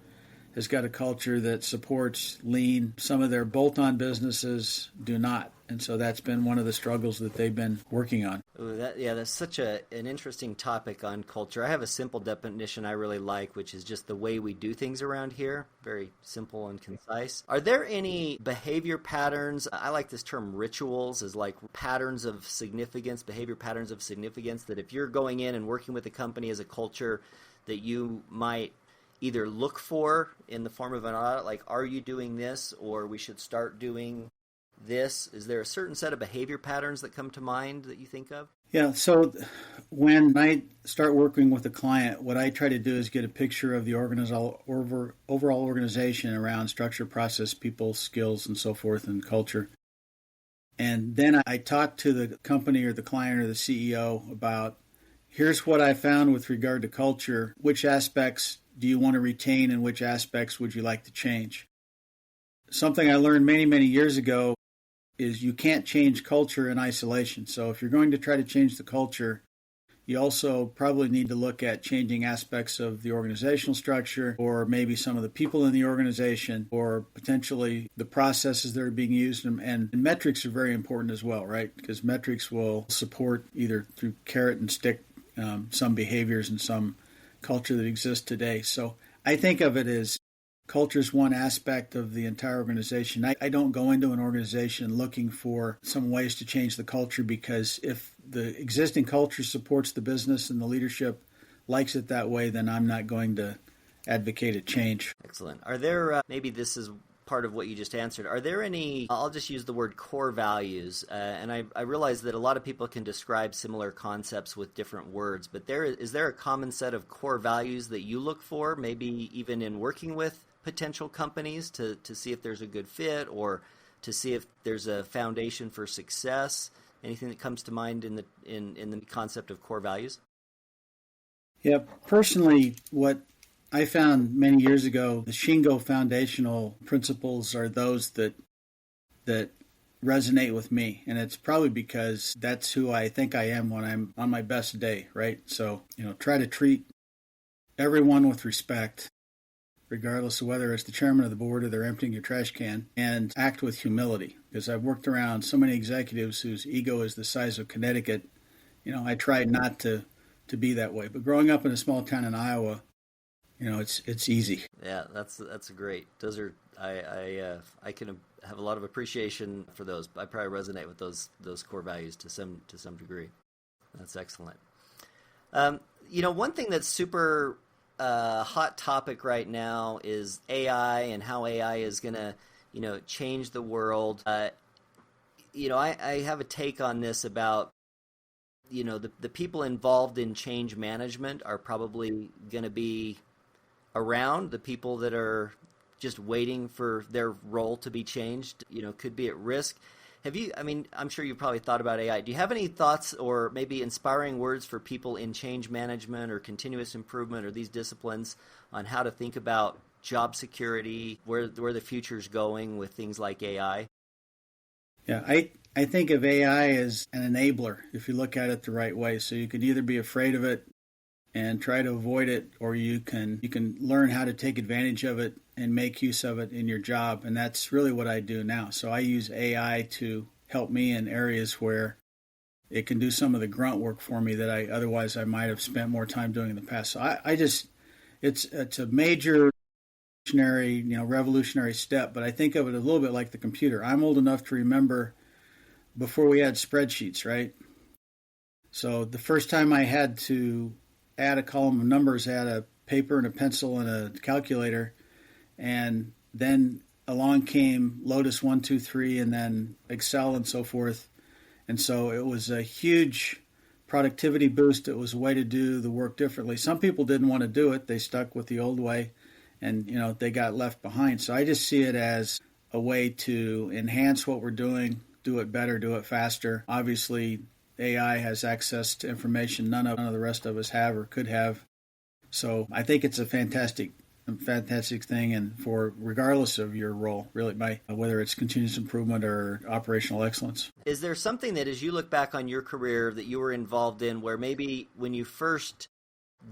has got a culture that supports lean. Some of their bolt-on businesses do not. And so that's been one of the struggles that they've been working on. That's such an interesting topic on culture. I have a simple definition I really like, which is just the way we do things around here. Very simple and concise. Are there any behavior patterns? I like this term rituals, as like patterns of significance, behavior patterns of significance, that if you're going in and working with a company as a culture, that you might either look for in the form of an audit, like, are you doing this, or we should start doing this? Is there a certain set of behavior patterns that come to mind that you think of? Yeah, so when I start working with a client, what I try to do is get a picture of the overall organization around structure, process, people, skills, and so forth, and culture. And then I talk to the company or the client or the CEO about, here's what I found with regard to culture. Which aspects do you want to retain and which aspects would you like to change? Something I learned many, many years ago is you can't change culture in isolation. So if you're going to try to change the culture, you also probably need to look at changing aspects of the organizational structure, or maybe some of the people in the organization, or potentially the processes that are being used. And metrics are very important as well, right? Because metrics will support either through carrot and stick some behaviors and some culture that exists today. So I think of it as culture is one aspect of the entire organization. I don't go into an organization looking for some ways to change the culture, because if the existing culture supports the business and the leadership likes it that way, then I'm not going to advocate a change. Excellent. Are there, maybe this is part of what you just answered, are there any, I'll just use the word core values, and I realize that a lot of people can describe similar concepts with different words, but is there a common set of core values that you look for, maybe even in working with potential companies to see if there's a good fit, or to see if there's a foundation for success? Anything that comes to mind in the concept of core values? Yeah, personally, what I found many years ago, the Shingo foundational principles are those that resonate with me, and it's probably because that's who I think I am when I'm on my best day, right? So, try to treat everyone with respect, regardless of whether it's the chairman of the board or they're emptying your trash can, and act with humility. Because I've worked around so many executives whose ego is the size of Connecticut. I tried not to be that way. But growing up in a small town in Iowa, it's easy. Yeah, that's great. Those are I can have a lot of appreciation for those. I probably resonate with those core values to some degree. That's excellent. One thing that's super hot topic right now is AI and how AI is going to, change the world. I have a take on this about, the people involved in change management are probably going to be around. The people that are just waiting for their role to be changed, could be at risk. I'm sure you've probably thought about AI. Do you have any thoughts or maybe inspiring words for people in change management or continuous improvement or these disciplines on how to think about job security, where the future's going with things like AI? Yeah, I think of AI as an enabler if you look at it the right way. So you could either be afraid of it and try to avoid it, or you can learn how to take advantage of it and make use of it in your job. And that's really what I do now. So I use AI to help me in areas where it can do some of the grunt work for me that I might have spent more time doing in the past. So it's a major revolutionary step, but I think of it a little bit like the computer. I'm old enough to remember before we had spreadsheets, right? So the first time I had to add a column of numbers, I had a paper and a pencil and a calculator, and then along came Lotus 1, 2, 3, and then Excel and so forth. And so it was a huge productivity boost. It was a way to do the work differently. Some people didn't want to do it. They stuck with the old way, and they got left behind. So I just see it as a way to enhance what we're doing, do it better, do it faster. Obviously, AI has access to information none of the rest of us have or could have. So I think it's a fantastic thing, and for regardless of your role, really, whether it's continuous improvement or operational excellence. Is there something that, as you look back on your career, that you were involved in where maybe when you first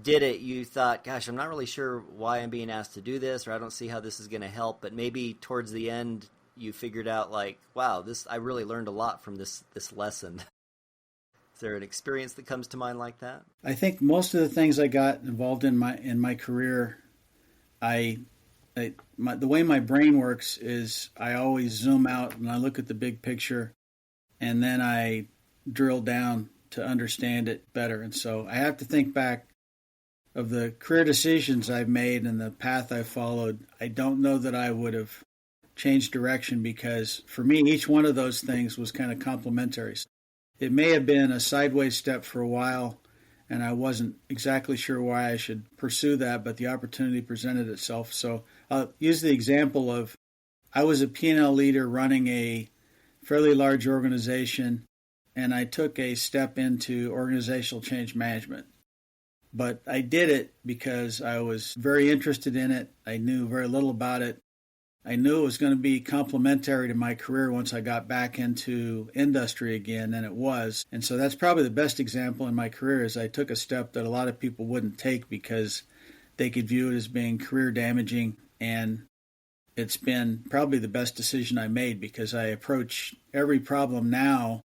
did it, you thought, gosh, I'm not really sure why I'm being asked to do this, or I don't see how this is going to help, but maybe towards the end you figured out, like, wow, I really learned a lot from this lesson? Is there an experience that comes to mind like that? I think most of the things I got involved in my career, the way my brain works is I always zoom out and I look at the big picture, and then I drill down to understand it better. And so I have to think back of the career decisions I've made and the path I followed, I don't know that I would have changed direction, because for me, each one of those things was kind of complementary. It may have been a sideways step for a while, and I wasn't exactly sure why I should pursue that, but the opportunity presented itself. So I'll use the example of, I was a P&L leader running a fairly large organization, and I took a step into organizational change management. But I did it because I was very interested in it. I knew very little about it. I knew it was going to be complementary to my career once I got back into industry again, and it was. And so that's probably the best example in my career, is I took a step that a lot of people wouldn't take because they could view it as being career damaging. And it's been probably the best decision I made, because I approach every problem now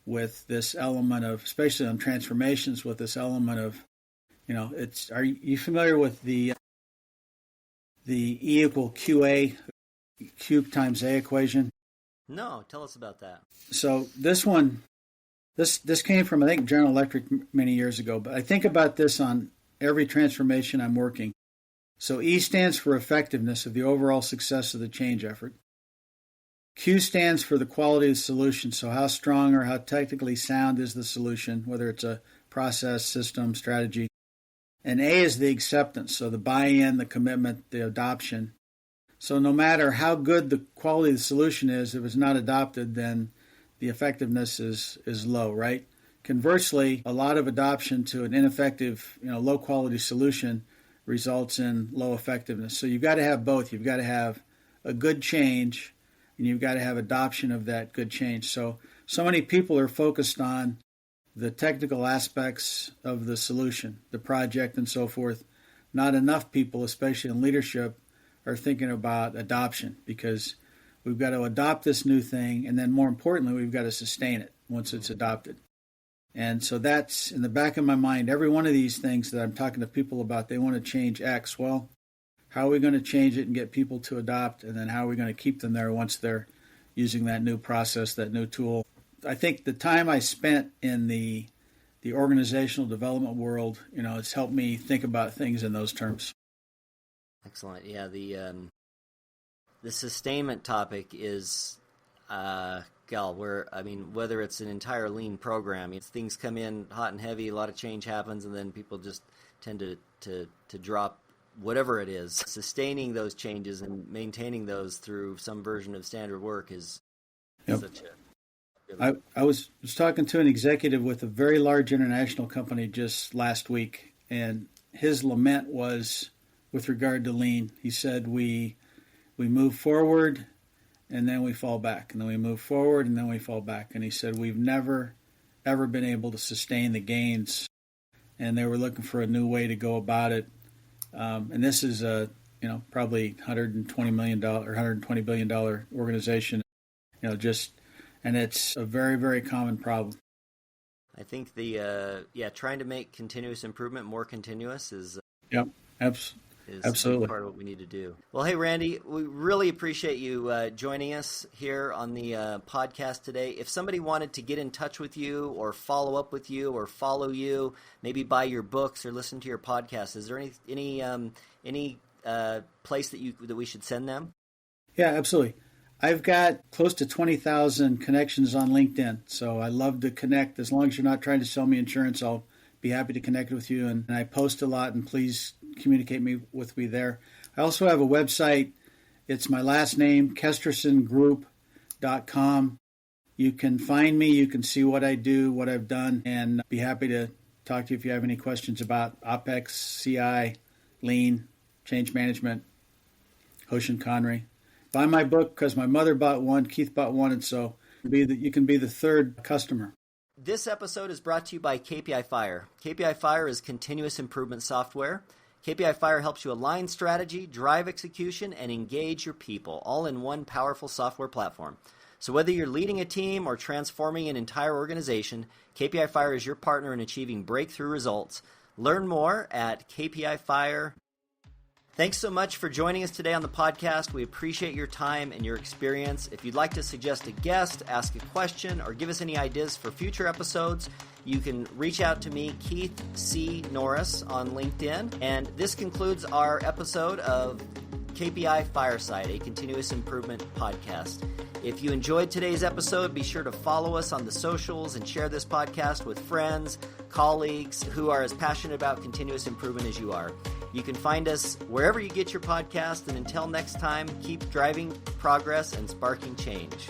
with this element of, especially on transformations, with this element of, are you familiar with the E equal QA, Q times A equation? No, tell us about that. So this came from, I think, General Electric many years ago, but I think about this on every transformation I'm working. So E stands for effectiveness of the overall success of the change effort. Q stands for the quality of the solution, so how strong or how technically sound is the solution, whether it's a process, system, strategy. And A is the acceptance, so the buy-in, the commitment, the adoption. So no matter how good the quality of the solution is, if it's not adopted, then the effectiveness is low, right? Conversely, a lot of adoption to an ineffective, low-quality solution results in low effectiveness. So you've got to have both. You've got to have a good change, and you've got to have adoption of that good change. So many people are focused on the technical aspects of the solution, the project, and so forth. Not enough people, especially in leadership, are thinking about adoption, because we've got to adopt this new thing, and then more importantly, we've got to sustain it once it's adopted. And so that's in the back of my mind. Every one of these things that I'm talking to people about, they want to change X. Well, how are we going to change it and get people to adopt, and then how are we going to keep them there once they're using that new process, that new tool? I think the time I spent in the organizational development world, it's helped me think about things in those terms. Excellent. Yeah, the sustainment topic is, whether it's an entire lean program, things come in hot and heavy, a lot of change happens, and then people just tend to drop whatever it is. Sustaining those changes and maintaining those through some version of standard work is such a... I was talking to an executive with a very large international company just last week, and his lament was with regard to lean. He said, we move forward and then we fall back, and then we move forward and then we fall back. And he said, we've never, ever been able to sustain the gains, and they were looking for a new way to go about it. And this is a, probably $120 million or $120 billion organization, and it's a very, very common problem. I think trying to make continuous improvement more continuous is absolutely part of what we need to do. Well, hey, Randy, we really appreciate you joining us here on the podcast today. If somebody wanted to get in touch with you or follow up with you or follow you, maybe buy your books or listen to your podcast, is there any place that we should send them? Yeah, absolutely. I've got close to 20,000 connections on LinkedIn, so I love to connect. As long as you're not trying to sell me insurance, I'll be happy to connect with you. And I post a lot, and please communicate with me there. I also have a website. It's my last name, KestersonGroup.com. You can find me. You can see what I do, what I've done, and be happy to talk to you if you have any questions about OPEX, CI, Lean, Change Management, Hoshin Kanri. Buy my book, because my mother bought one, Keith bought one, and so you can be the third customer. This episode is brought to you by KPI Fire. KPI Fire is continuous improvement software. KPI Fire helps you align strategy, drive execution, and engage your people, all in one powerful software platform. So whether you're leading a team or transforming an entire organization, KPI Fire is your partner in achieving breakthrough results. Learn more at KPIFire.com. Thanks so much for joining us today on the podcast. We appreciate your time and your experience. If you'd like to suggest a guest, ask a question, or give us any ideas for future episodes, you can reach out to me, Keith C. Norris, on LinkedIn. And this concludes our episode of KPI Fireside, a continuous improvement podcast. If you enjoyed today's episode, be sure to follow us on the socials and share this podcast with friends, colleagues who are as passionate about continuous improvement as you are. You can find us wherever you get your podcast, and until next time, keep driving progress and sparking change.